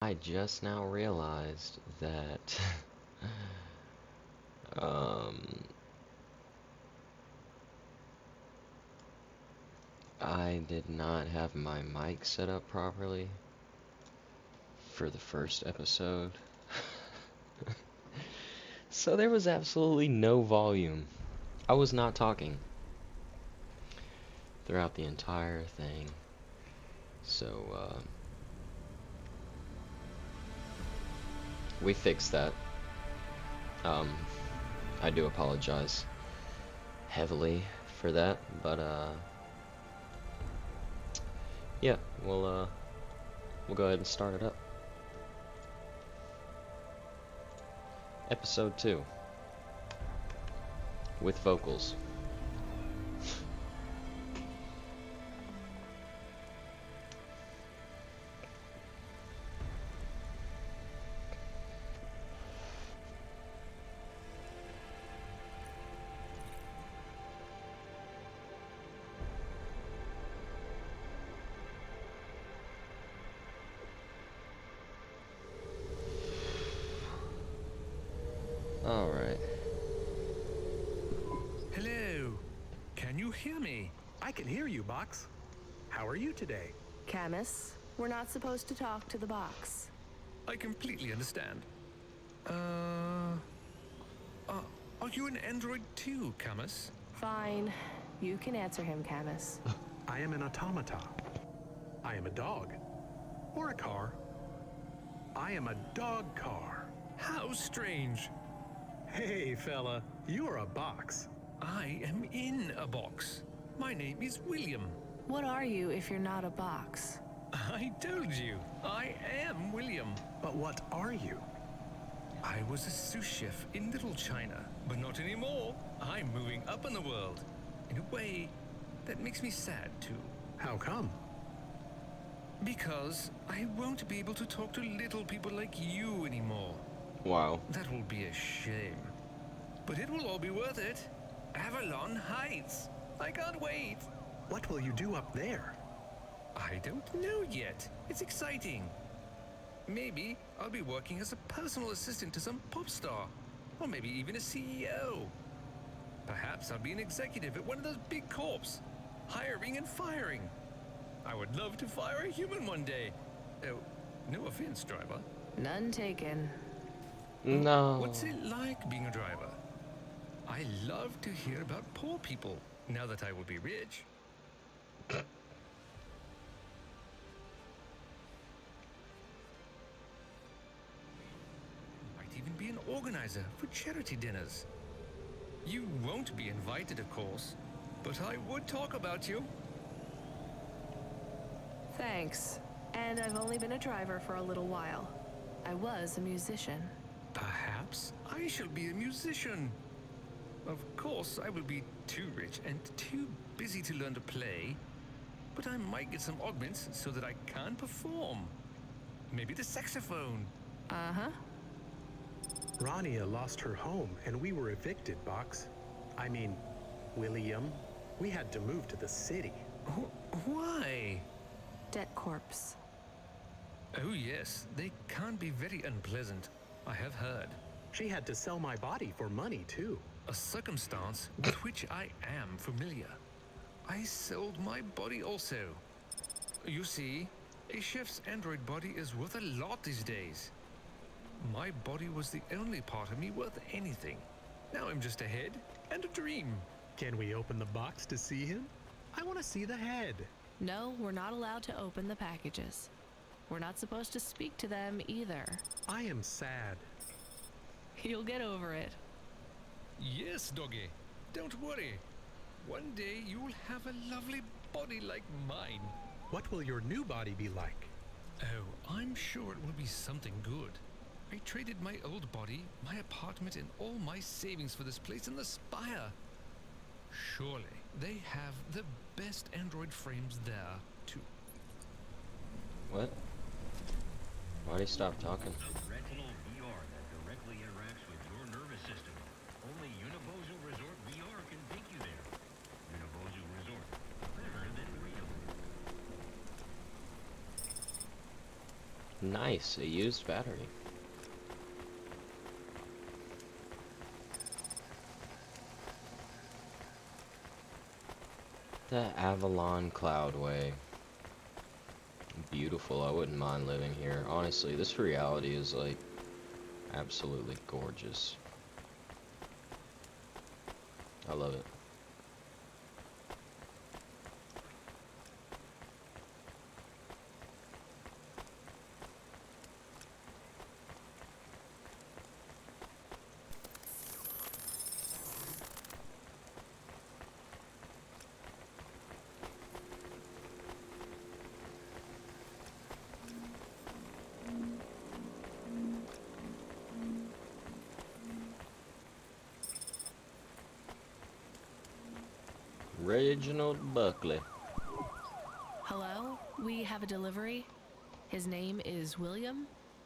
I just now realized that um, I did not have my mic set up properly for the first episode. So there was absolutely no volume. I was not talking throughout the entire thing. So, we fixed that. Um, I do apologize heavily for that, but, yeah, we'll go ahead and start it up. Episode 2. With vocals. Alright. Hello. Can you hear me? I can hear you, Box. How are you today? Camus, we're not supposed to talk to the box. I completely understand. Are you an android too, Camus? Fine. You can answer him, Camus. I am an automata. I am a dog. Or a car. I am a dog car. How strange. Hey, fella, you are a box. I am in a box. My name is William. What are you if you're not a box? I told you, I am William. But what are you? I was a sous chef in Little China, but not anymore. I'm moving up in the world. In a way, that makes me sad too. How come? Because I won't be able to talk to little people like you anymore. Wow. That will be a shame. But it will all be worth it. Avalon Heights. I can't wait. What will you do up there? I don't know yet. It's exciting. Maybe I'll be working as a personal assistant to some pop star. Or maybe even a CEO. Perhaps I'll be an executive at one of those big corps. Hiring and firing. I would love to fire a human one day. Oh, no offense, driver. None taken. No. What's it like being a driver? I love to hear about poor people, now that I will be rich. Might even be an organizer for charity dinners. You won't be invited, of course, but I would talk about you. Thanks. And I've only been a driver for a little while. I was a musician. Perhaps I shall be a musician. Of course, I will be too rich and too busy to learn to play, but I might get some augments so that I can perform. Maybe the saxophone. Uh-huh. Rania lost her home and we were evicted, Box. I mean, William, we had to move to the city. Why? Debt corpse. Oh yes, they can be very unpleasant. I have heard. She had to sell my body for money, too. A circumstance with which I am familiar. I sold my body also. You see, a chef's android body is worth a lot these days. My body was the only part of me worth anything. Now I'm just a head and a dream. Can we open the box to see him? I want to see the head. No, we're not allowed to open the packages. We're not supposed to speak to them either. I am sad. You'll get over it. Yes, doggy. Don't worry. One day you'll have a lovely body like mine. What will your new body be like? Oh, I'm sure it will be something good. I traded my old body, my apartment, and all my savings for this place in the Spire. Surely they have the best android frames there, too. What? Why'd he stop talking? A retinal VR that directly interacts with your nervous system. Only Unibozu Resort VR can take you there. Unibozu Resort, better than real. Nice, a used battery. The Avalon Cloudway. Beautiful, I wouldn't mind living here. Honestly, this reality is like absolutely gorgeous. I love it. Reginald Buckley. Hello? We have a delivery. His name is William.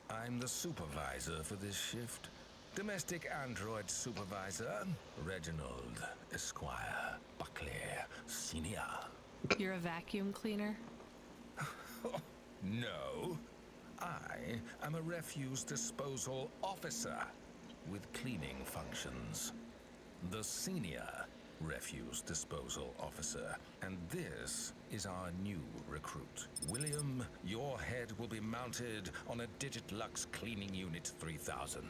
I'm the supervisor for this shift. Domestic android supervisor, Reginald Esquire Buckley Senior. You're a vacuum cleaner? No, I am a refuse disposal officer with cleaning functions. The senior refuse disposal officer. And this is our new recruit. William, your head will be mounted on a Digitlux Cleaning Unit 3000.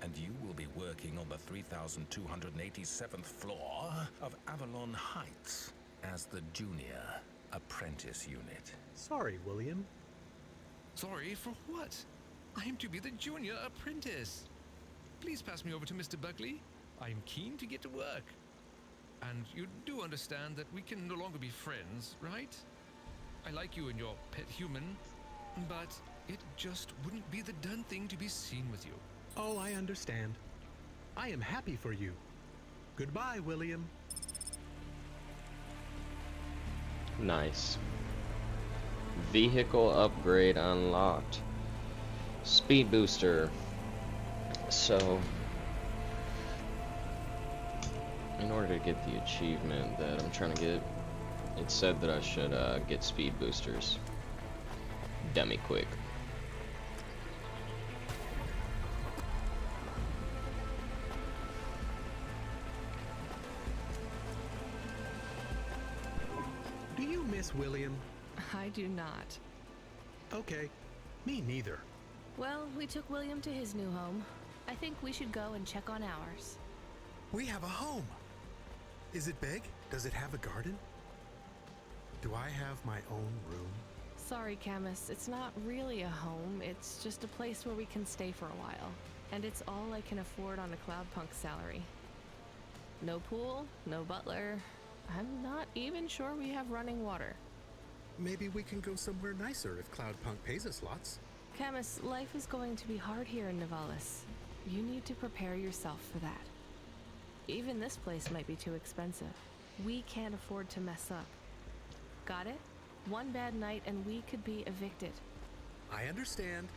And you will be working on the 3287th floor of Avalon Heights as the junior apprentice unit. Sorry, William. Sorry for what? I am to be the junior apprentice. Please pass me over to Mr. Buckley. I am keen to get to work. And you do understand that we can no longer be friends, right? I like you and your pet human, but it just wouldn't be the done thing to be seen with you. Oh, I understand. I am happy for you. Goodbye, William. Nice. Vehicle upgrade unlocked. Speed booster. So, in order to get the achievement that I'm trying to get, it said that I should get speed boosters. Dummy quick. Do you miss William? I do not. Okay, me neither. Well, we took William to his new home. I think we should go and check on ours. We have a home. Is it big? Does it have a garden? Do I have my own room? Sorry, Camus, it's not really a home. It's just a place where we can stay for a while. And it's all I can afford on a Cloudpunk salary. No pool, no butler. I'm not even sure we have running water. Maybe we can go somewhere nicer if Cloudpunk pays us lots. Camus, life is going to be hard here in Nivalis. You need to prepare yourself for that. Even this place might be too expensive. We can't afford to mess up. Got it? One bad night and we could be evicted. I understand.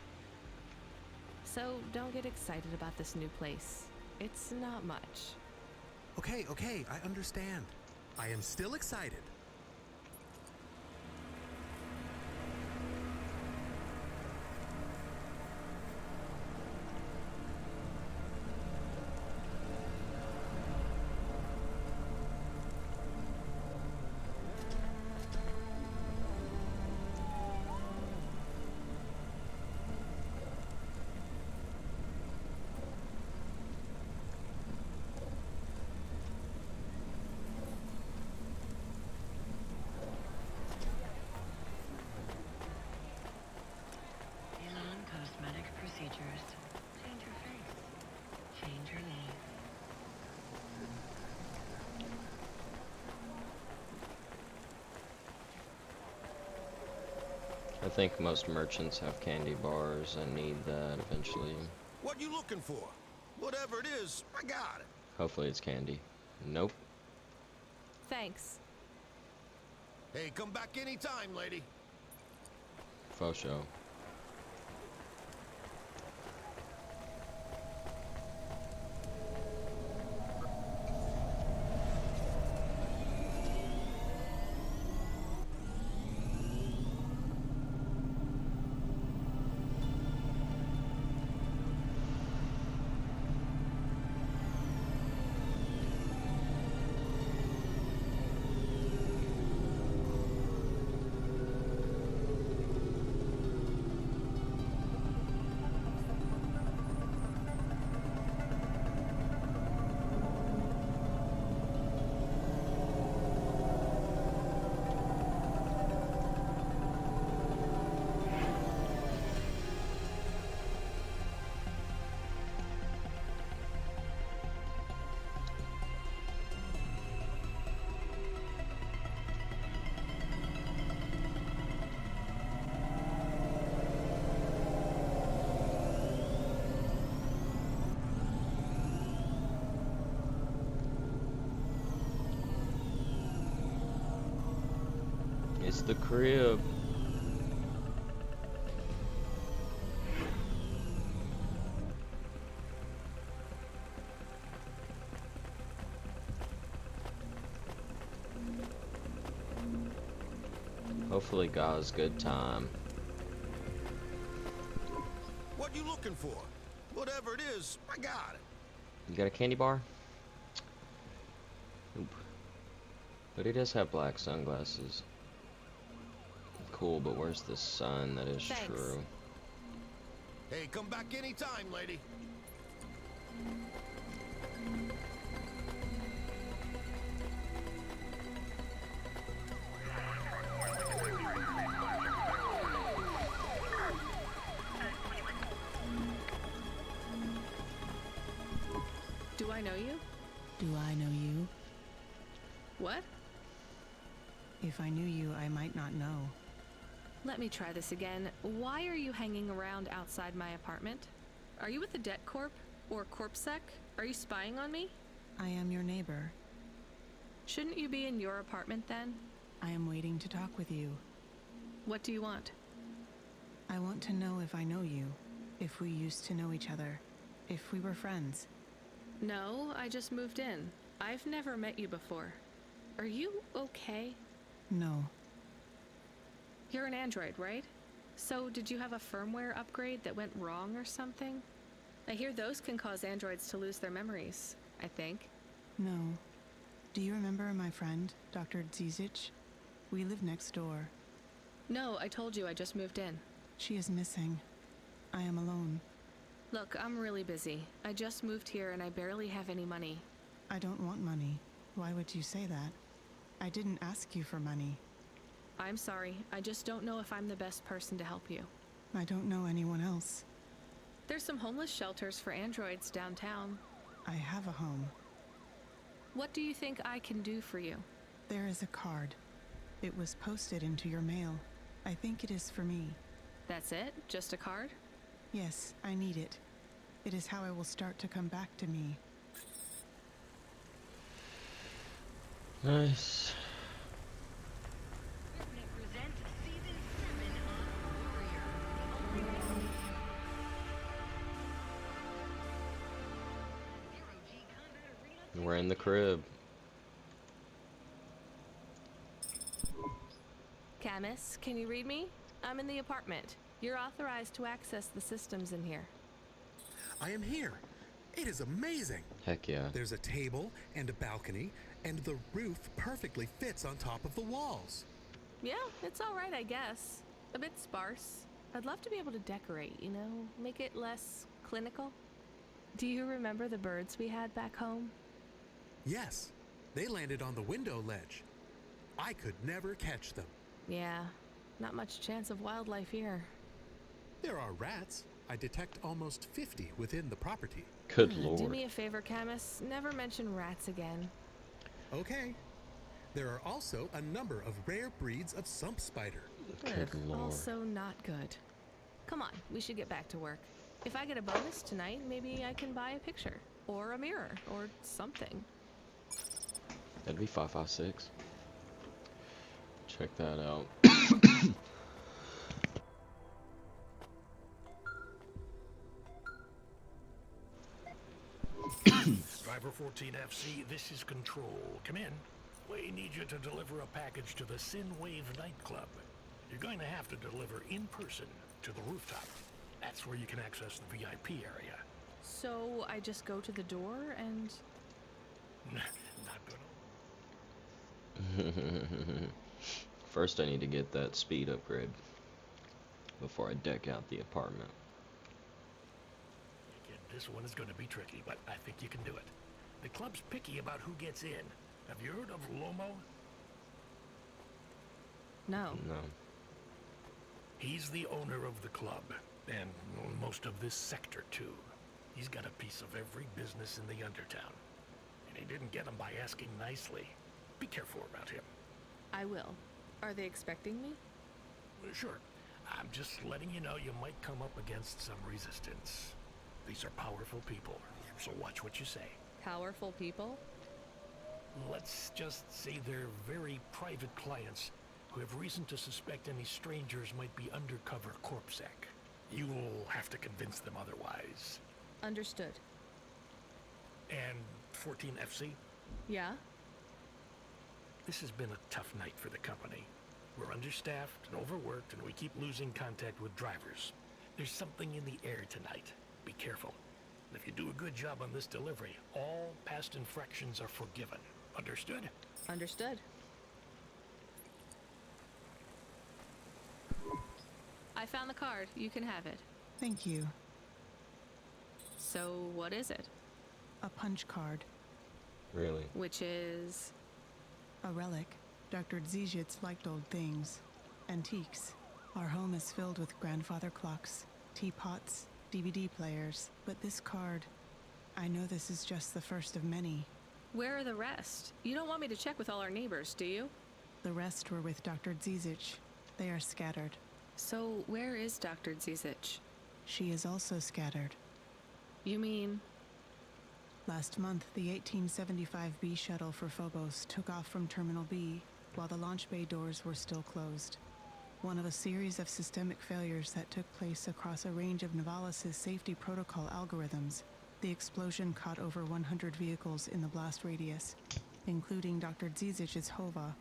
So don't get excited about this new place. It's not much. Okay, I understand. I am still excited. Elon Cosmetic Procedures. Change your face. Change your name. I think most merchants have candy bars. I need that eventually. What you looking for? Whatever it is, I got it. Hopefully it's candy. Nope. Thanks. Hey, come back anytime, lady. Faux show. It's the crib. Hopefully God's good time. What you looking for? Whatever it is, I got it. You got a candy bar? Nope. But he does have black sunglasses. Cool, but where's the sun? That is Thanks. true. Hey, come back anytime, lady. Do I know you? Do I know you? What? If I knew you, I might not know. Let me try this again. Why are you hanging around outside my apartment? Are you with the Debt Corp? Or CorpSec? Are you spying on me? I am your neighbor. Shouldn't you be in your apartment then? I am waiting to talk with you. What do you want? I want to know if I know you, if we used to know each other, if we were friends. No, I just moved in. I've never met you before. Are you okay? No. You're an android, right? So did you have a firmware upgrade that went wrong or something? I hear those can cause androids to lose their memories, I think. No. Do you remember my friend, Dr. Zizic? We live next door. No, I told you I just moved in. She is missing. I am alone. Look, I'm really busy. I just moved here and I barely have any money. I don't want money. Why would you say that? I didn't ask you for money. I'm sorry, I just don't know if I'm the best person to help you. I don't know anyone else. There's some homeless shelters for androids downtown. I have a home. What do you think I can do for you? There is a card. It was posted into your mail. I think it is for me. That's it? Just a card? Yes, I need it. It is how I will start to come back to me. Nice. Represent season 7 of Warrior. Zero-G Combat Arena. We're in the crib. Camus, can you read me? I'm in the apartment. You're authorized to access the systems in here. I am here. It is amazing. Heck yeah. There's a table and a balcony, and the roof perfectly fits on top of the walls. Yeah, it's all right, I guess. A bit sparse. I'd love to be able to decorate, you know, make it less clinical. Do you remember the birds we had back home? Yes, they landed on the window ledge. I could never catch them. Yeah, not much chance of wildlife here. There are rats. I detect almost 50 within the property. Good Do lord. me a favor, Camus. Never mention rats again. Okay. There are also a number of rare breeds of sump spider. Good lord. Also not good. Come on, we should get back to work. If I get a bonus tonight, maybe I can buy a picture. Or a mirror. Or something. That'd be 556. Check that out. Driver 14FC, this is Control. Come in. We need you to deliver a package to the Sinwave nightclub. You're going to have to deliver in person to the rooftop. That's where you can access the VIP area. So I just go to the door and... Not gonna... First I need to get that speed upgrade before I deck out the apartment. Kid, this one is going to be tricky, but I think you can do it. The club's picky about who gets in. Have you heard of Lomo? No. No. He's the owner of the club, and most of this sector, too. He's got a piece of every business in the Undertown. And he didn't get them by asking nicely. Be careful about him. I will. Are they expecting me? Sure. I'm just letting you know you might come up against some resistance. These are powerful people, so watch what you say. Powerful people? Let's just say they're very private clients, who have reason to suspect any strangers might be undercover CorpSec. You'll have to convince them otherwise. Understood. And 14 FC? Yeah? This has been a tough night for the company. We're understaffed and overworked, and we keep losing contact with drivers. There's something in the air tonight. Be careful. And if you do a good job on this delivery, all past infractions are forgiven. Understood? Understood. I found the card. You can have it. Thank you. So, what is it? A punch card. Really? Which is... A relic. Dr. Dziedzic liked old things. Antiques. Our home is filled with grandfather clocks, teapots, DVD players. But this card... I know this is just the first of many. Where are the rest? You don't want me to check with all our neighbors, do you? The rest were with Dr. Dziedzic. They are scattered. So, where is Dr. Dziedzic? She is also scattered. You mean... Last month, the 1875 B shuttle for Phobos took off from Terminal B, while the launch bay doors were still closed. One of a series of systemic failures that took place across a range of Novalis' safety protocol algorithms, the explosion caught over 100 vehicles in the blast radius, including Dr. Dziedzic's Hova.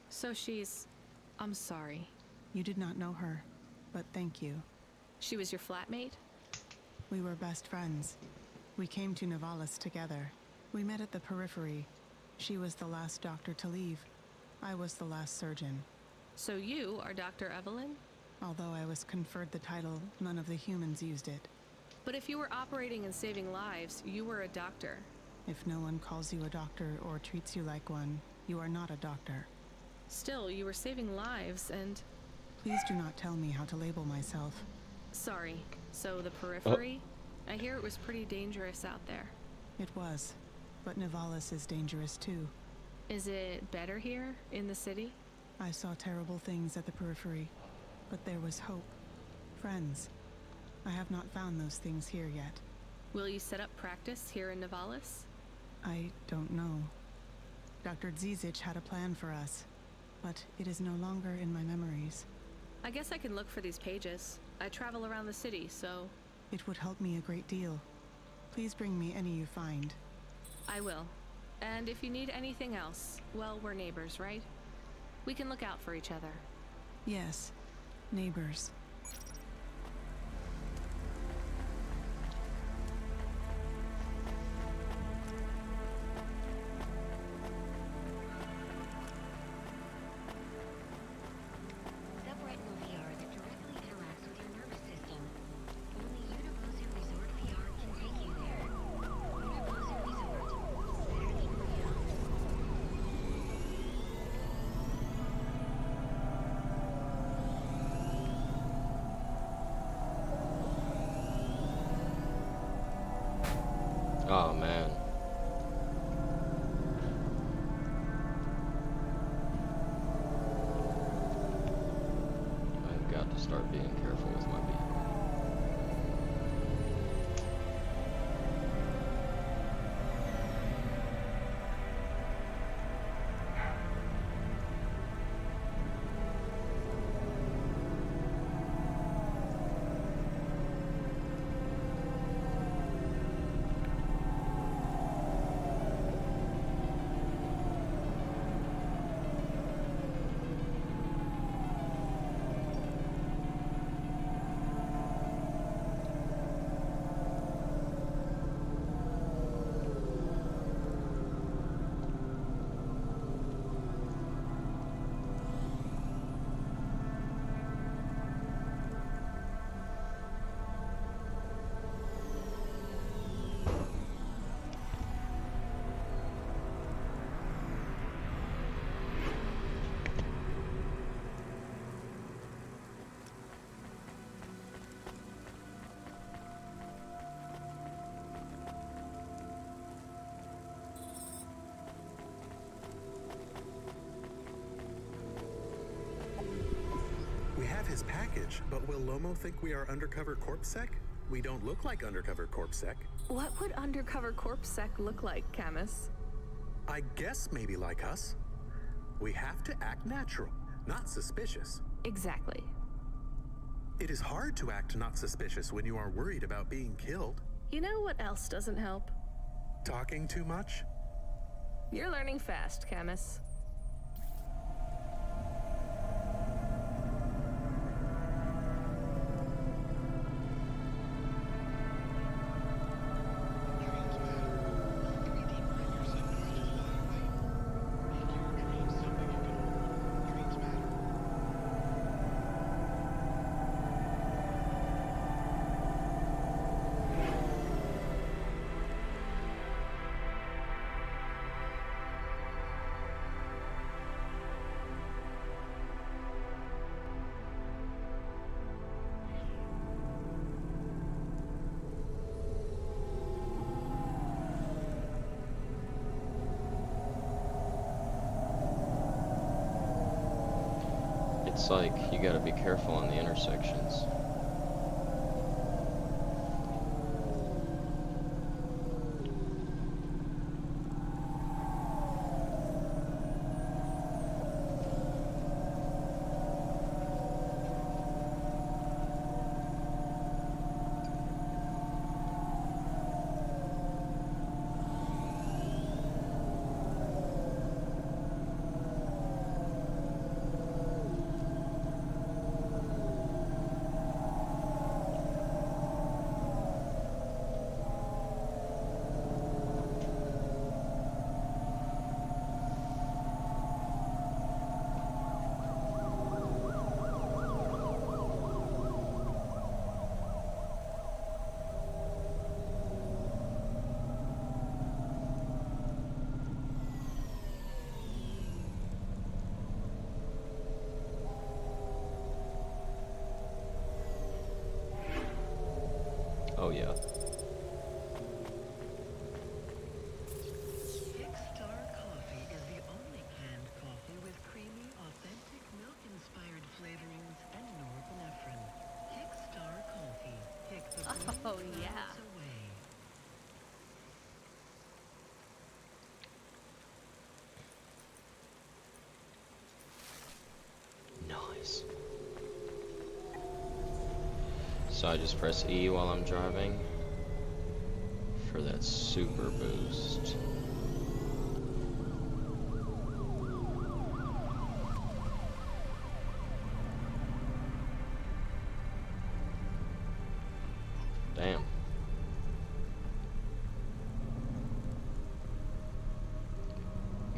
So she's... I'm sorry. You did not know her, but thank you. She was your flatmate? We were best friends. We came to Novalis together. We met at the periphery. She was the last doctor to leave. I was the last surgeon. So you are Dr. Evelyn? Although I was conferred the title, none of the humans used it. But if you were operating and saving lives, you were a doctor. If no one calls you a doctor or treats you like one, you are not a doctor. Still, you were saving lives and... Please do not tell me how to label myself. Sorry. So the periphery? I hear it was pretty dangerous out there. It was. But Novalis is dangerous too. Is it better here, in the city? I saw terrible things at the periphery. But there was hope. Friends. I have not found those things here yet. Will you set up practice here in Novalis? I don't know. Dr. Dziedzic had a plan for us, but it is no longer in my memories. I guess I can look for these pages. I travel around the city, so... It would help me a great deal. Please bring me any you find. I will. And if you need anything else, well, we're neighbors, right? We can look out for each other. Yes, neighbors. Subretinal VR that directly interacts with your nervous system. Only Unibozu Resort VR can take you there. Unibozu Resort. Saturday New York. Oh man. I've got to start being careful with my vehicle. We have his package, but will Lomo think we are undercover CorpSec? We don't look like undercover CorpSec. What would undercover CorpSec look like, Camus? I guess maybe like us. We have to act natural. not suspicious. Exactly. It is hard to act not suspicious when you are worried about being killed. You know what else doesn't help? Talking too much? You're learning fast, Camus. It's like you gotta be careful on the intersections. Oh yeah. Star Coffee is the only canned coffee with creamy, authentic milk-inspired flavorings and norepinephrine. Star Coffee. Kick the Oh, blue yeah. clouds away. Nice. So I just press E while I'm driving for that super boost. Damn.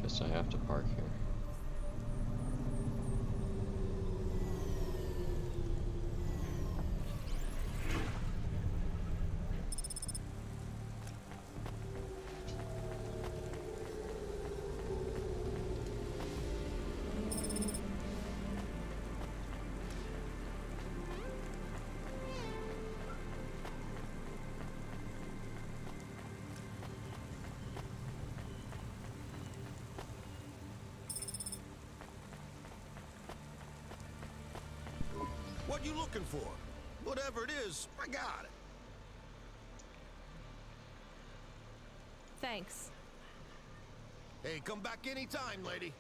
Guess I have to park here. What you looking for? Whatever it is, I got it. Thanks. Hey, come back anytime, lady.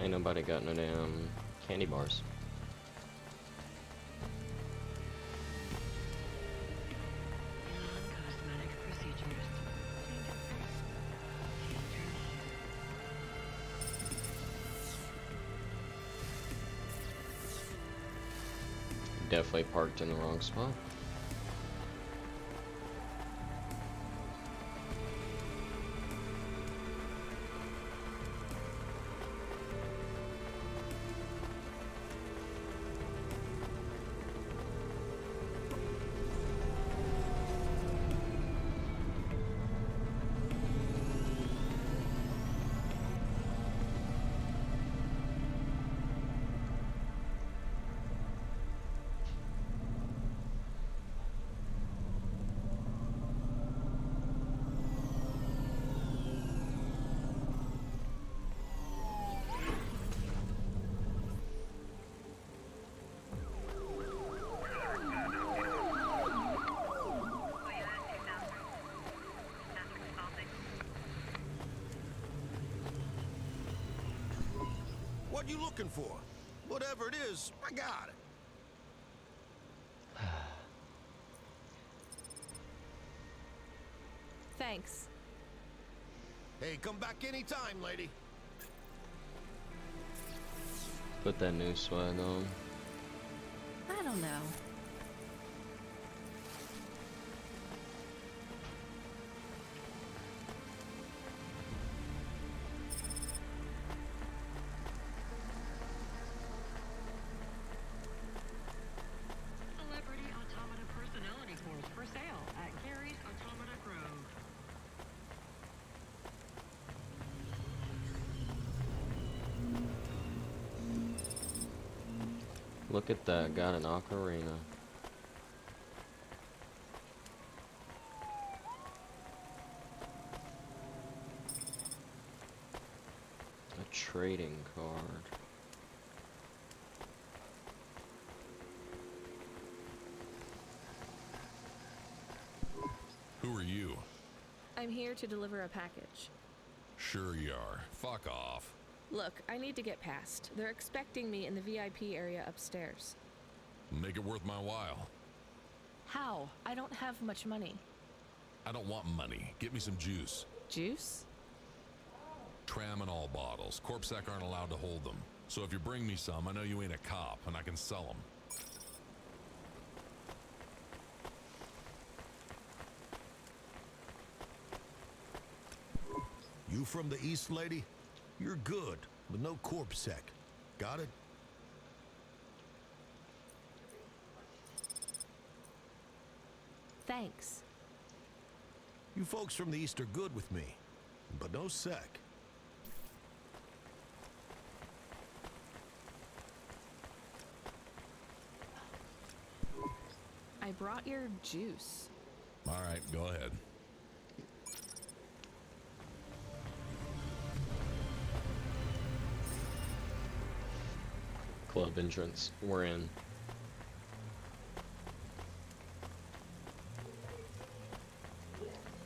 Ain't nobody got no damn candy bars. Non-cosmetic procedures. Definitely parked in the wrong spot. What you looking for? Whatever it is, I got it. Thanks. Hey, come back anytime, lady. Put that new sweat on. I don't know. Celebrity Automata Personality Course for sale at Gary's Automata Grove. Look at that, got an ocarina. A trading card. Who are you? I'm here to deliver a package. Sure you are. Fuck off. Look, I need to get past. They're expecting me in the VIP area upstairs. Make it worth my while. How? I don't have much money. I don't want money. Get me some juice. Juice? Tramadol bottles. Corpsec aren't allowed to hold them. So if you bring me some, I know you ain't a cop, and I can sell them. You from the East, lady? You're good, but no corpsec. Got it? Thanks. You folks from the East are good with me, but no sec. I brought your juice. All right, go ahead. Club entrance. We're in.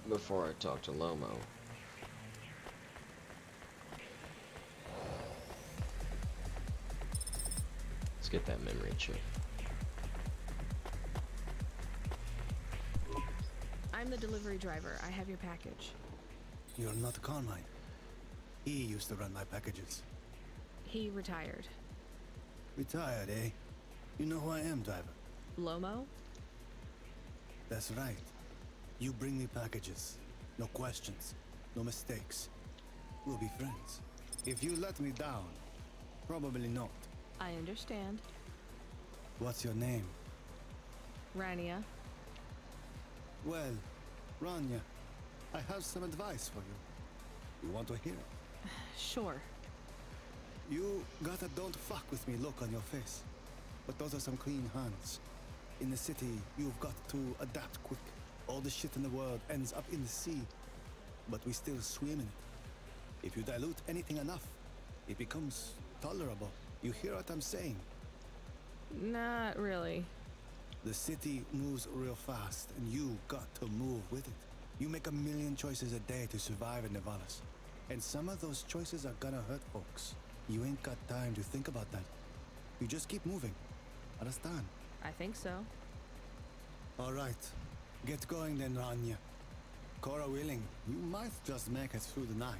Before I talk to Lomo. Let's get that memory chip. I'm the delivery driver. I have your package. You're not Carmine. He used to run my packages. He retired. Retired, eh? You know who I am, driver? Lomo? That's right. You bring me packages. No questions. No mistakes. We'll be friends. If you let me down, probably not. I understand. What's your name? Rania. Well, Rania, I have some advice for you. You want to hear it? Sure. You got a don't fuck with me look on your face. But those are some clean hands. In the city, you've got to adapt quick. All the shit in the world ends up in the sea. But we still swim in it. If you dilute anything enough, it becomes tolerable. You hear what I'm saying? Not really. The city moves real fast, and you got to move with it. You make a million choices a day to survive in Nevalis. And some of those choices are gonna hurt folks. You ain't got time to think about that. You just keep moving. Understand? I think so. All right. Get going then, Rania. Cora willing, you might just make it through the night.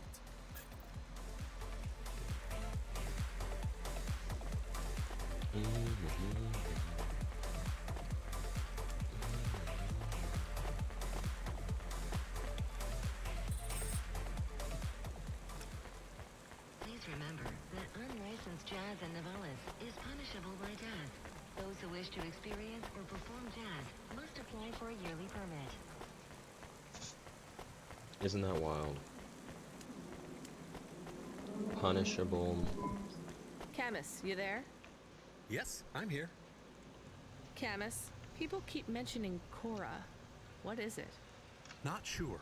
Please remember that unlicensed jazz in Nevalis is punishable by death. Those who wish to experience or perform jazz must apply for a yearly permit. Isn't that wild? Punishable. Camus, you there? Yes, I'm here. Camus, people keep mentioning Cora. What is it? Not sure.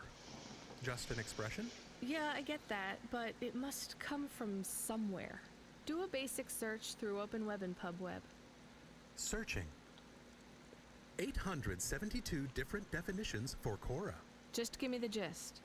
Just an expression? Yeah, I get that, but it must come from somewhere. Do a basic search through Open Web and PubWeb. Searching. 872 different definitions for Cora. Just give me the gist.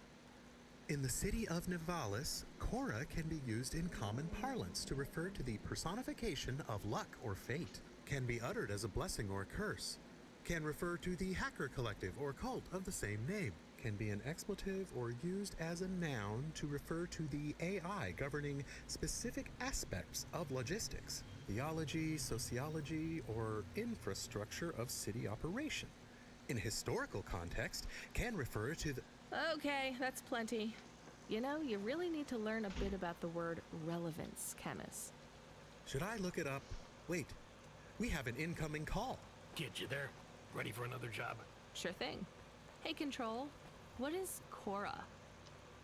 In the city of Nivalis, Cora can be used in common parlance to refer to the personification of luck or fate, can be uttered as a blessing or curse, can refer to the hacker collective or cult of the same name, can be an expletive or used as a noun to refer to the AI governing specific aspects of logistics, theology, sociology, or infrastructure of city operation. In historical context, can refer to the... Okay, that's plenty. You know, you really need to learn a bit about the word relevance, Camus. Should I look it up? Wait, we have an incoming call. Kid, you there? Ready for another job? Sure thing. Hey, Control, what is Cora?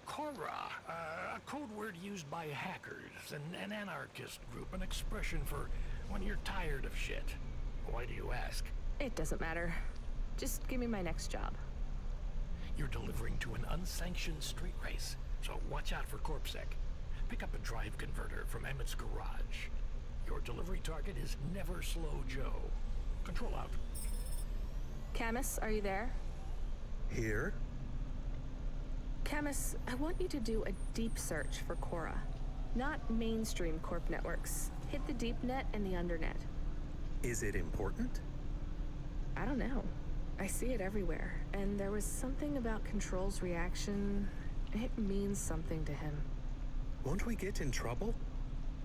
Cora, a code word used by hackers, an anarchist group, an expression for when you're tired of shit. Why do you ask? It doesn't matter. Just give me my next job. You're delivering to an unsanctioned street race, so watch out for CorpSec. Pick up a drive converter from Emmett's garage. Your delivery target is Never Slow Joe. Control out. Camus, are you there? Here? Camus, I want you to do a deep search for Cora. Not mainstream corp networks. Hit the deep net and the undernet. Is it important? I don't know. I see it everywhere, and there was something about Control's reaction. It means something to him. Won't we get in trouble?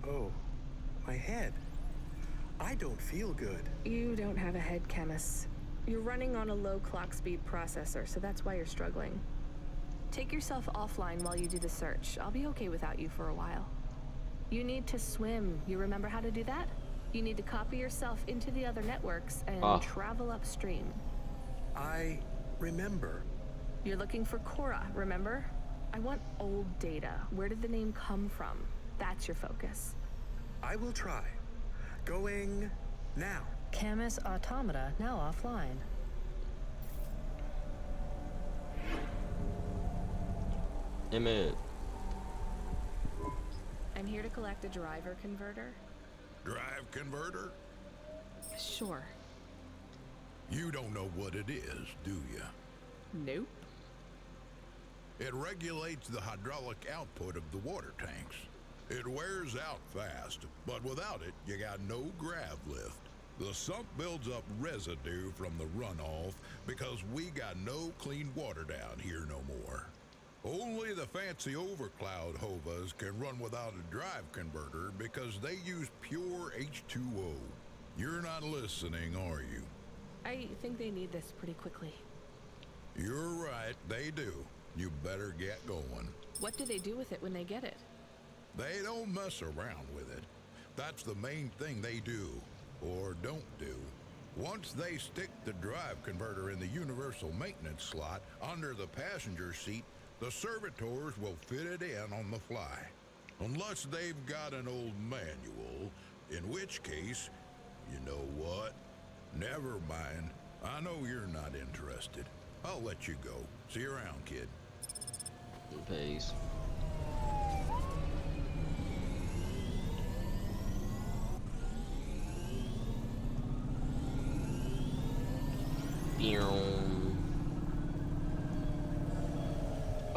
Oh, my head. I don't feel good. You don't have a head, Camus. You're running on a low clock speed processor, so that's why you're struggling. Take yourself offline while you do the search. I'll be okay without you for a while. You need to swim. You remember how to do that? You need to copy yourself into the other networks and travel upstream. I remember. You're looking for Cora, remember? I want old data. Where did the name come from? That's your focus. I will try. Going now. Camus Automata now offline. Emmett. I'm here to collect a driver converter. Drive converter? Sure. You don't know what it is, do you? Nope. It regulates the hydraulic output of the water tanks. It wears out fast, but without it, you got no grav lift. The sump builds up residue from the runoff because we got no clean water down here no more. Only the fancy overcloud hovas can run without a drive converter because they use pure H2O. You're not listening, are you? I think they need this pretty quickly. You're right, they do. You better get going. What do they do with it when they get it? They don't mess around with it. That's the main thing they do, or don't do. Once they stick the drive converter in the universal maintenance slot under the passenger seat, the servitors will fit it in on the fly. Unless they've got an old manual, in which case, you know what? Never mind. I know you're not interested. I'll let you go. See you around, kid. Peace.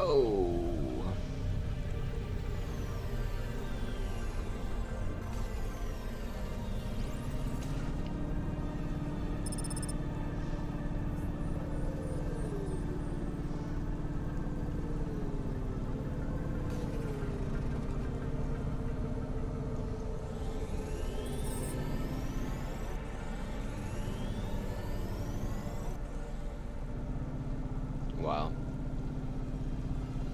Oh. Wow.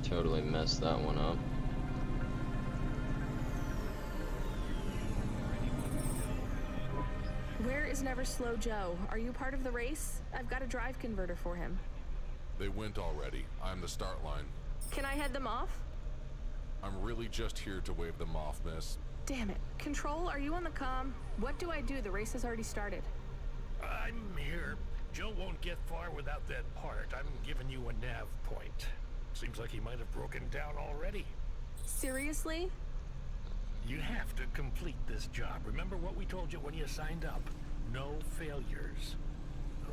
Totally messed that one up. Where is Never Slow Joe? Are you part of the race? I've got a drive converter for him. They went already. I'm the start line. Can I head them off? I'm really just here to wave them off, miss. Damn it. Control, are you on the comm? What do I do? The race has already started. I'm here. Joe won't get far without that part. I'm giving you a nav point. Seems like he might have broken down already. Seriously? You have to complete this job. Remember what we told you when you signed up? No failures.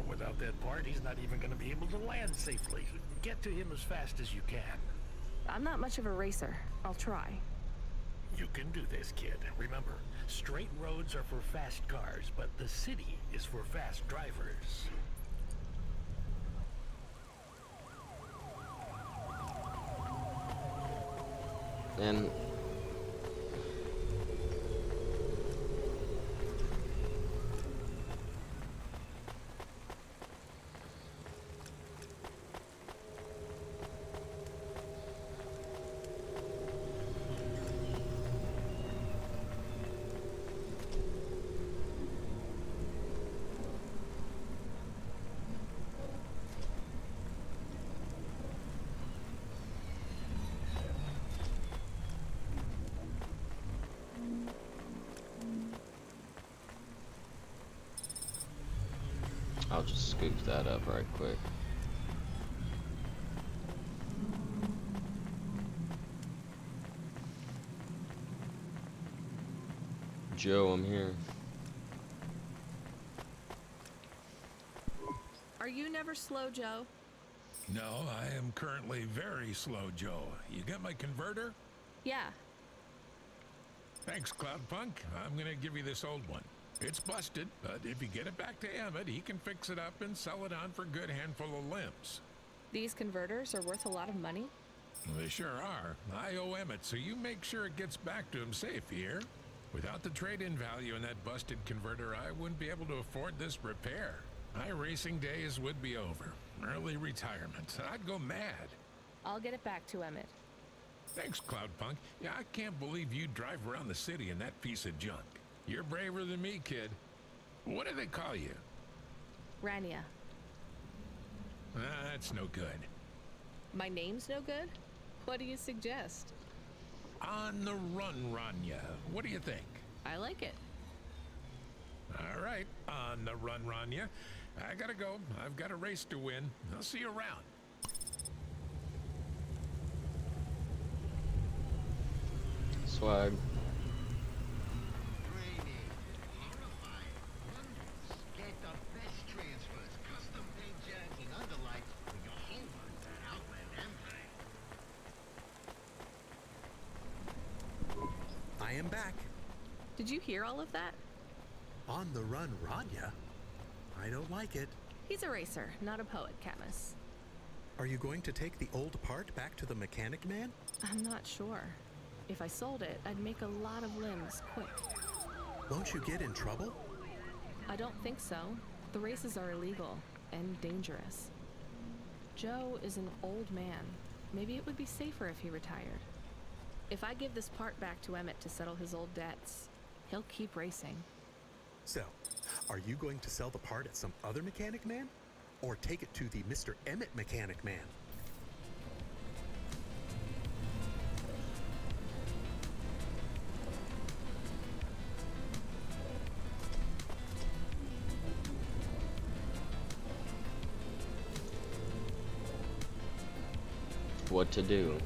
Without that part, he's not even going to be able to land safely. Get to him as fast as you can. I'm not much of a racer. I'll try. You can do this, kid. Remember, straight roads are for fast cars, but the city is for fast drivers. And I'll just scoop that up right quick. Joe, I'm here. Are you never slow, Joe? No, I am currently very slow, Joe. You got my converter? Yeah. Thanks, Cloudpunk. I'm gonna give you this old one. It's busted, but if you get it back to Emmett, he can fix it up and sell it on for a good handful of limbs. These converters are worth a lot of money? They sure are. I owe Emmett, so you make sure it gets back to him safe here. Without the trade-in value in that busted converter, I wouldn't be able to afford this repair. My racing days would be over. Early retirement. I'd go mad. I'll get it back to Emmett. Thanks, Cloudpunk. Yeah, I can't believe you drive around the city in that piece of junk. You're braver than me, kid. What do they call you? Rania. That's no good. My name's no good? What do you suggest? On the run, Rania. What do you think? I like it. All right, on the run, Rania. I gotta go. I've got a race to win. I'll see you around. Swag. Training, horrifying, wonders. Get the best transfers, custom paint jets, and underlights for your home runs at Outland Empire. I am back. Did you hear all of that? On the run, Rania. I don't like it. He's a racer, not a poet, Camus. Are you going to take the old part back to the mechanic man? I'm not sure. If I sold it, I'd make a lot of limbs quick. Won't you get in trouble? I don't think so. The races are illegal and dangerous. Joe is an old man. Maybe it would be safer if he retired. If I give this part back to Emmett to settle his old debts, he'll keep racing. So, are you going to sell the part at some other mechanic man? Or take it to the Mr. Emmett mechanic man? What to do?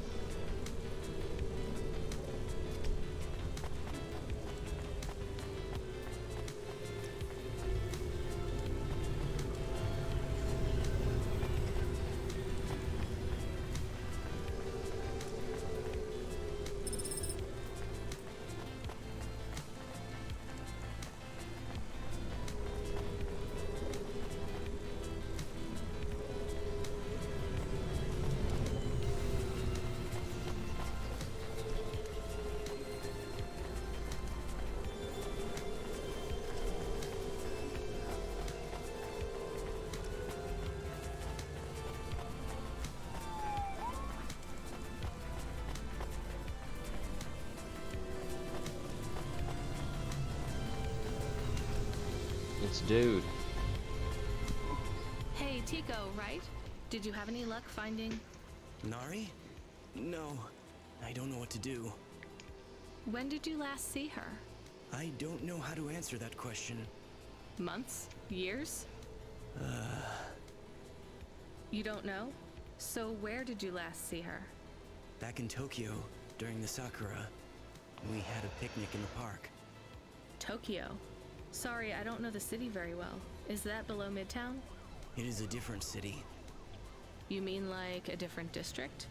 It's dude. Hey, Tico, right? Did you have any luck finding... Nari? No, I don't know what to do. When did you last see her? I don't know how to answer that question. Months? Years? You don't know? So where did you last see her? Back in Tokyo, during the Sakura, we had a picnic in the park. Tokyo? Sorry, I don't know the city very well. Is that below Midtown? It is a different city. You mean like a different district?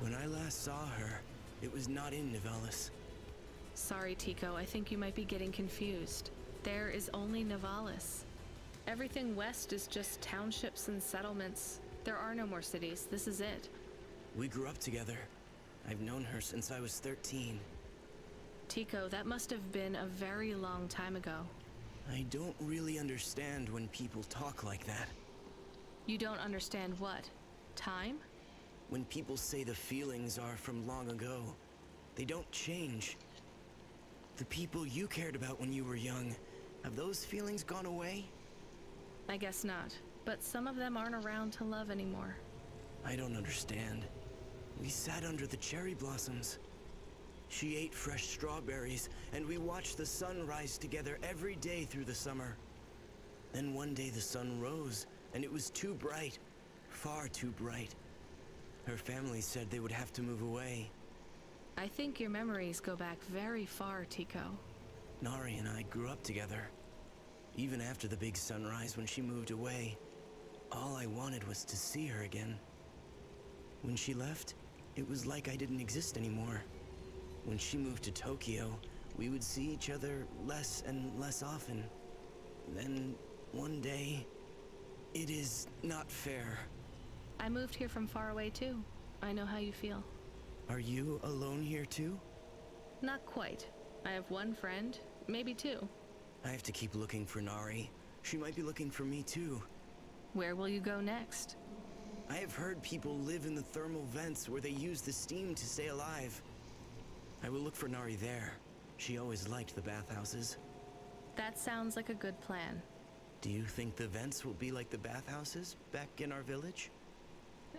When I last saw her, it was not in Nivalis. Sorry, Tico, I think you might be getting confused. There is only Nivalis. Everything west is just townships and settlements. There are no more cities. This is it. We grew up together. I've known her since I was 13. Tico, that must have been a very long time ago. I don't really understand when people talk like that. You don't understand what? Time? When people say the feelings are from long ago, they don't change. The people you cared about when you were young, have those feelings gone away? I guess not, but some of them aren't around to love anymore. I don't understand. We sat under the cherry blossoms. She ate fresh strawberries, and we watched the sun rise together every day through the summer. Then one day the sun rose, and it was too bright. Far too bright. Her family said they would have to move away. I think your memories go back very far, Tico. Nari and I grew up together. Even after the big sunrise when she moved away, all I wanted was to see her again. When she left, it was like I didn't exist anymore. When she moved to Tokyo, we would see each other less and less often. Then, one day, it is not fair. I moved here from far away too. I know how you feel. Are you alone here too? Not quite. I have one friend, maybe two. I have to keep looking for Nari. She might be looking for me too. Where will you go next? I have heard people live in the thermal vents where they use the steam to stay alive. I will look for Nari there. She always liked the bathhouses. That sounds like a good plan. Do you think the vents will be like the bathhouses back in our village?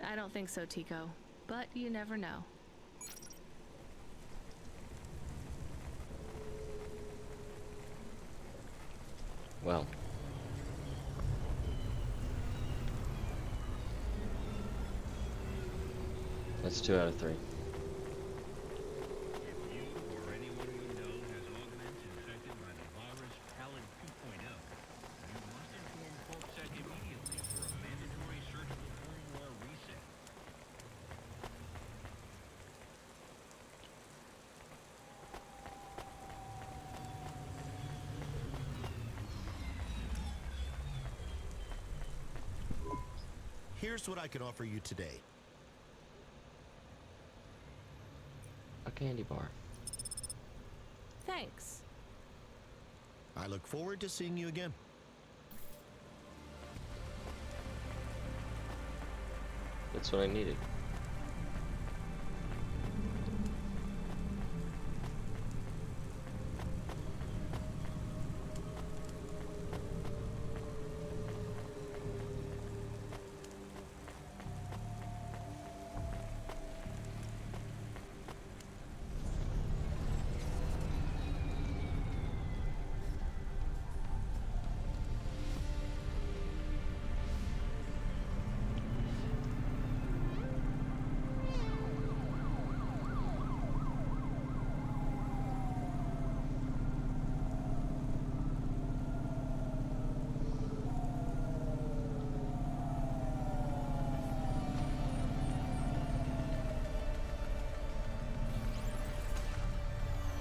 I don't think so, Tico, but you never know. Well. That's 2 out of 3. If you or anyone you know has augments infected by the virus Pallid 2.0, you must inform CorpSec immediately for a mandatory surgical firmware reset. Here's what I can offer you today. A candy bar. Thanks. I look forward to seeing you again. That's what I needed.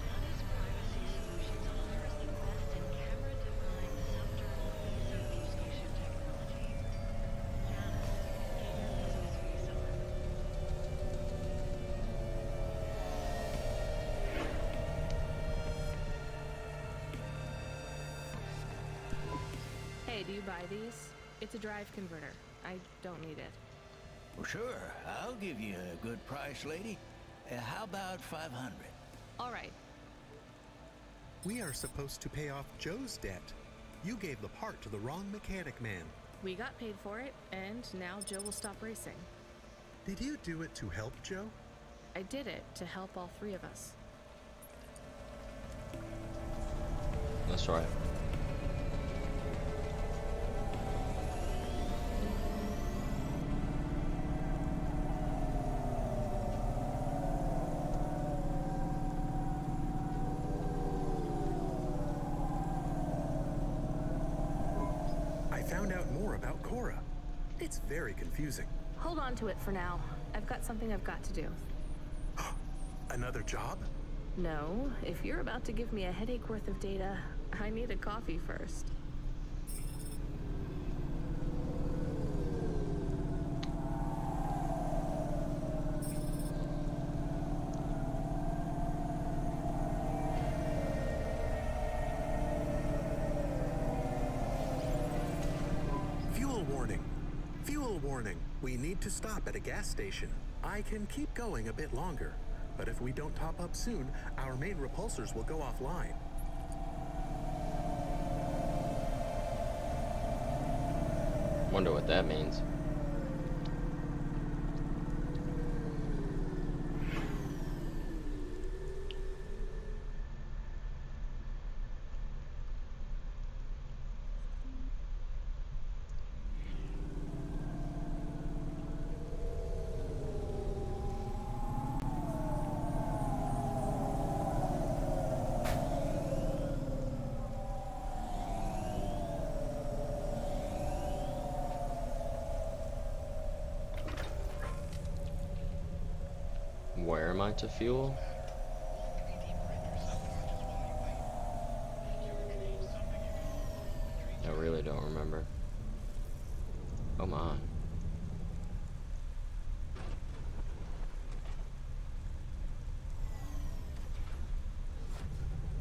Dana's privacy solutions offers the best in camera-defined subdermal laser fuscation technology. Dana, get your business face on. Hey, do you buy these? It's a drive converter. I don't need it. Well, sure. I'll give you a good price, lady. How about 500? All right. We are supposed to pay off Joe's debt. You gave the part to the wrong mechanic man. We got paid for it, and now Joe will stop racing. Did you do it to help Joe? I did it to help all three of us. That's right. I found out more about Cora. It's very confusing. Hold on to it for now. I've got something I've got to do. Another job? No, if you're about to give me a headache worth of data, I need a coffee first. Fuel warning. Fuel warning. We need to stop at a gas station. I can keep going a bit longer, but if we don't top up soon, our main repulsors will go offline. Wonder what that means. Where am I to fuel? I really don't remember. Oh my.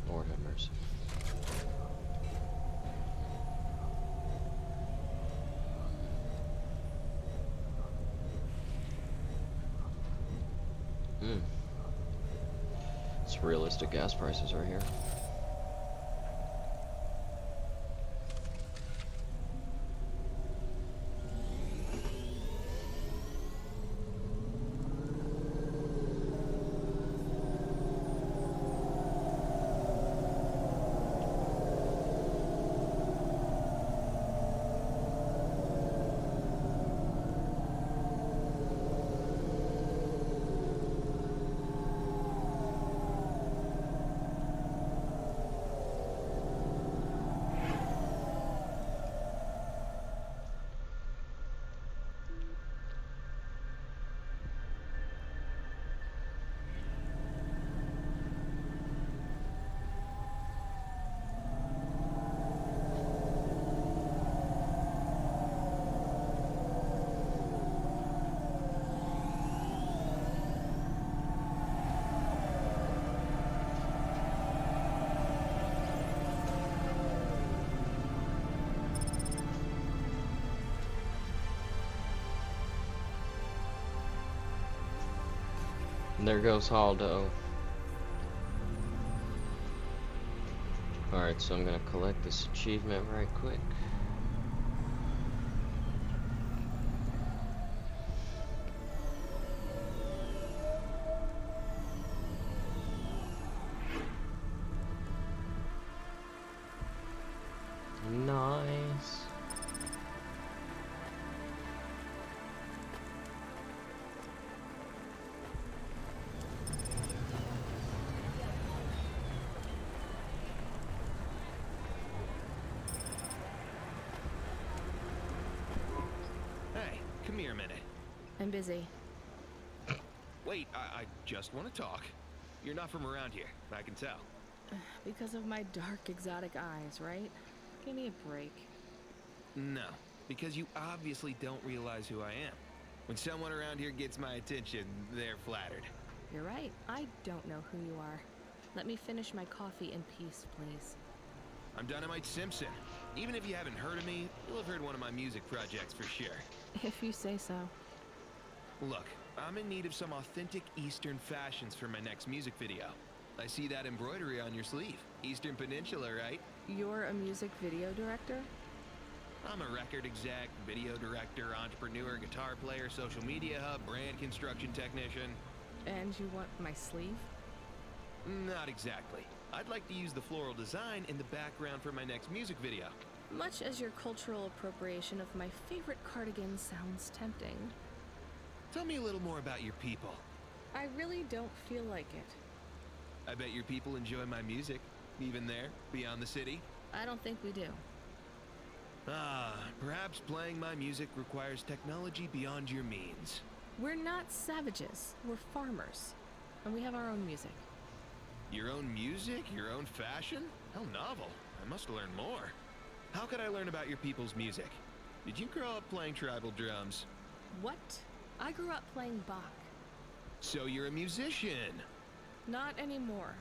Lord have mercy. It's realistic gas prices right here. And there goes Haldo. Alright, so I'm gonna collect this achievement right quick. Nice. Hey, come here a minute. I'm busy. Wait, I just want to talk. You're not from around here, I can tell. Because of my dark, exotic eyes, right? Give me a break. No, because you obviously don't realize who I am. When someone around here gets my attention, they're flattered. You're right. I don't know who you are. Let me finish my coffee in peace, please. I'm Dynamite Simpson. Even if you haven't heard of me, you'll have heard one of my music projects for sure. If you say so. Look, I'm in need of some authentic Eastern fashions for my next music video. I see that embroidery on your sleeve. Eastern Peninsula, right? You're a music video director? I'm a record exec, video director, entrepreneur, guitar player, social media hub, brand construction technician. And you want my sleeve? Not exactly. I'd like to use the floral design in the background for my next music video. Much as your cultural appropriation of my favorite cardigan sounds tempting. Tell me a little more about your people. I really don't feel like it. I bet your people enjoy my music, even there, beyond the city. I don't think we do. Perhaps playing my music requires technology beyond your means. We're not savages. We're farmers. And we have our own music. Your own music? Your own fashion? How novel. I must learn more. How could I learn about your people's music? Did you grow up playing tribal drums? What? I grew up playing Bach. So you're a musician. Not anymore.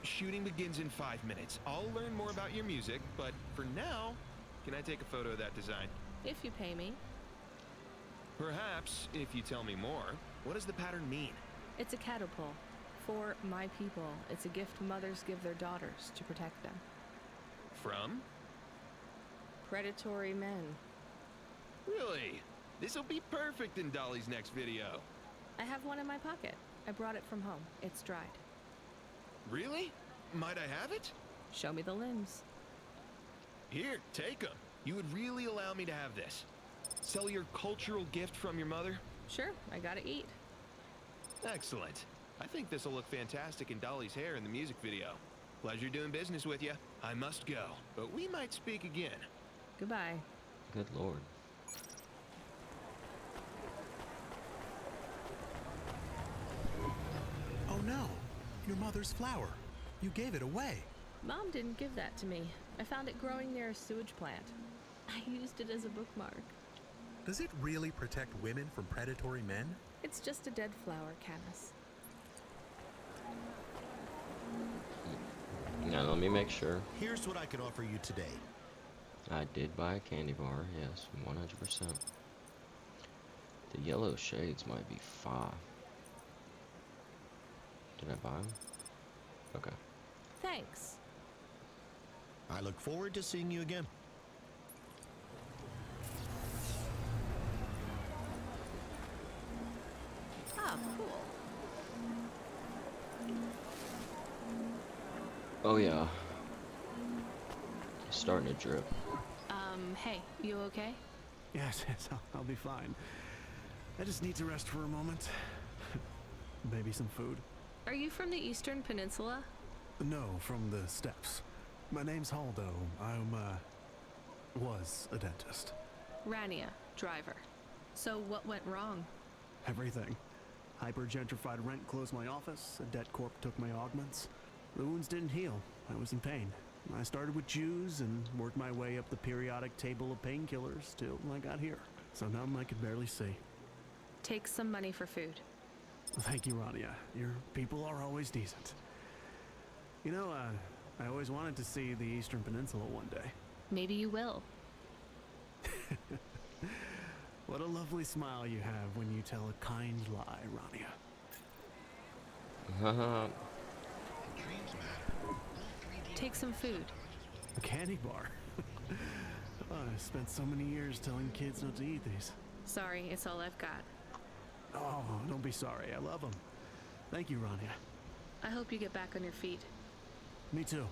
Shooting begins in 5 minutes. I'll learn more about your music, but for now, can I take a photo of that design? If you pay me. Perhaps, if you tell me more, what does the pattern mean? It's a catapult. For my people, it's a gift mothers give their daughters to protect them. From? Predatory men. Really? This'll be perfect in Dolly's next video. I have one in my pocket. I brought it from home. It's dried. Really? Might I have it? Show me the limbs. Here, take them. You would really allow me to have this? Sell your cultural gift from your mother? Sure, I gotta eat. Excellent. I think this'll look fantastic in Dolly's hair in the music video. Pleasure doing business with you. I must go, but we might speak again. Goodbye. Good lord. Oh no, your mother's flower. You gave it away. Mom didn't give that to me. I found it growing near a sewage plant. I used it as a bookmark. Does it really protect women from predatory men? It's just a dead flower, Canis. Now let me make sure. Here's what I can offer you today. I did buy a candy bar, yes, 100%. The yellow shades might be far. Did I buy them? Okay. Thanks. I look forward to seeing you again. Ah, cool. Oh yeah. It's starting to drip. Hey, you okay? Yes, I'll be fine. I just need to rest for a moment. Maybe some food. Are you from the Eastern Peninsula? No, from the steppes. My name's Haldo. Was a dentist. Rania, driver. So what went wrong? Everything. Hyper-gentrified rent closed my office, a debt corp took my augments. The wounds didn't heal. I was in pain. I started with Jews and worked my way up the periodic table of painkillers till I got here. So numb I could barely see. Take some money for food. Thank you, Rania. Your people are always decent. You know, I always wanted to see the Eastern Peninsula one day. Maybe you will. What a lovely smile you have when you tell a kind lie, Rania. Take some food. A candy bar. Oh, I spent so many years telling kids not to eat these. Sorry, it's all I've got. Oh, don't be sorry. I love them. Thank you, Rania. I hope you get back on your feet. Me too.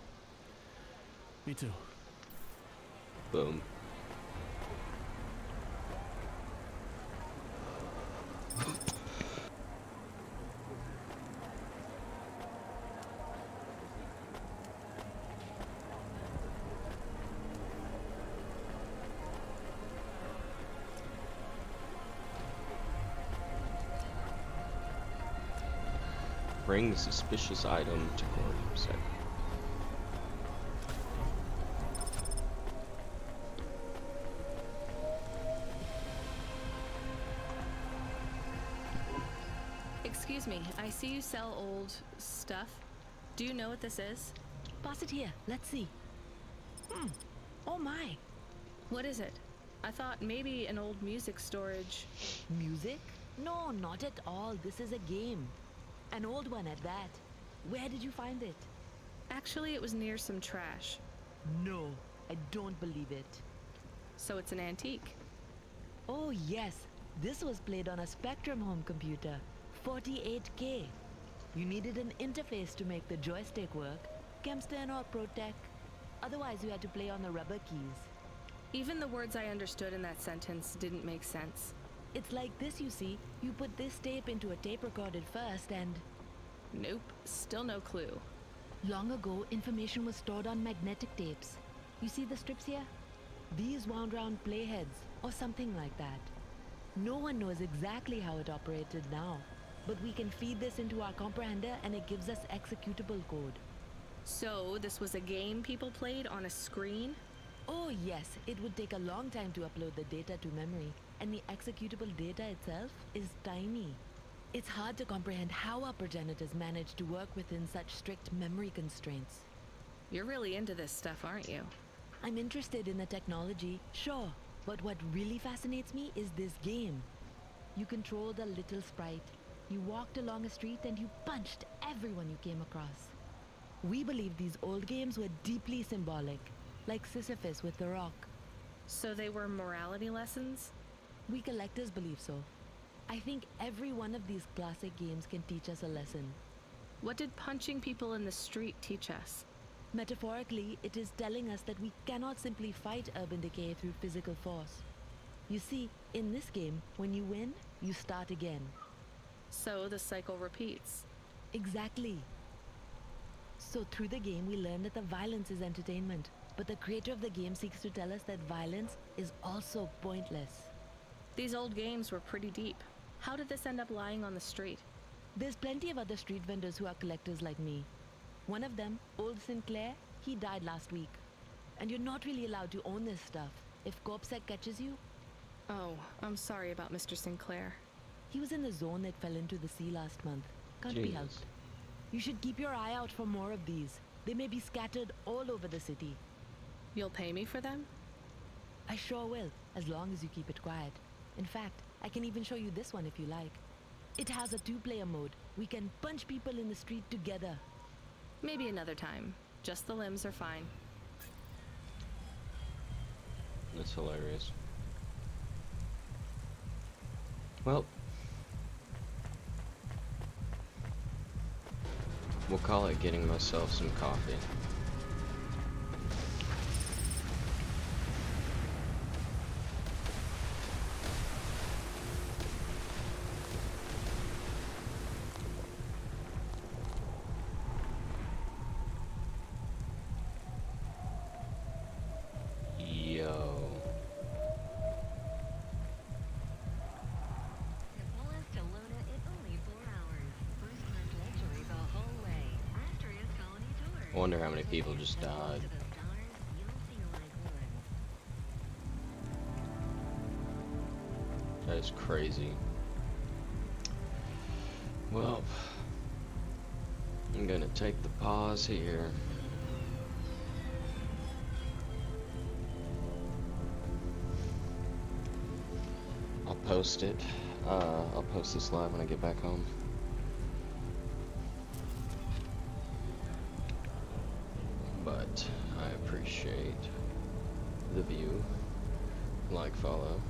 Me too. Boom. Bring the suspicious item to court. Set. Excuse me, I see you sell old stuff. Do you know what this is? Pass it here. Let's see. Oh my. What is it? I thought maybe an old music storage. Music? No, not at all. This is a game. An old one at that. Where did you find it? Actually, it was near some trash. No, I don't believe it. So it's an antique? Oh yes. This was played on a Spectrum home computer. 48K. You needed an interface to make the joystick work. Kempston or Protec. Otherwise, you had to play on the rubber keys. Even the words I understood in that sentence didn't make sense. It's like this, you see. You put this tape into a tape recorder first and... Nope, still no clue. Long ago, information was stored on magnetic tapes. You see the strips here? These wound round playheads, or something like that. No one knows exactly how it operated now, but we can feed this into our comprehender and it gives us executable code. So, this was a game people played on a screen? Oh yes, it would take a long time to upload the data to memory, and the executable data itself is tiny. It's hard to comprehend how our progenitors managed to work within such strict memory constraints. You're really into this stuff, aren't you? I'm interested in the technology, sure, but what really fascinates me is this game. You controlled a little sprite, you walked along a street and you punched everyone you came across. We believe these old games were deeply symbolic, like Sisyphus with the rock. So they were morality lessons? We collectors believe so. I think every one of these classic games can teach us a lesson. What did punching people in the street teach us? Metaphorically, it is telling us that we cannot simply fight urban decay through physical force. You see, in this game, when you win, you start again. So the cycle repeats. Exactly. So through the game, we learn that the violence is entertainment, but the creator of the game seeks to tell us that violence is also pointless. These old games were pretty deep. How did this end up lying on the street? There's plenty of other street vendors who are collectors like me. One of them, Old Sinclair, he died last week. And you're not really allowed to own this stuff. If CorpSec catches you... Oh, I'm sorry about Mr. Sinclair. He was in the zone that fell into the sea last month. Can't be helped. You should keep your eye out for more of these. They may be scattered all over the city. You'll pay me for them? I sure will, as long as you keep it quiet. In fact, I can even show you this one if you like. It has a 2-player mode. We can punch people in the street together. Maybe another time. Just the limbs are fine. That's hilarious. Well, we'll call it getting myself some coffee. I wonder how many people just died. That is crazy. Well, I'm gonna take the pause here. I'll post it. I'll post this live when I get back home. But I appreciate the view. Like, follow.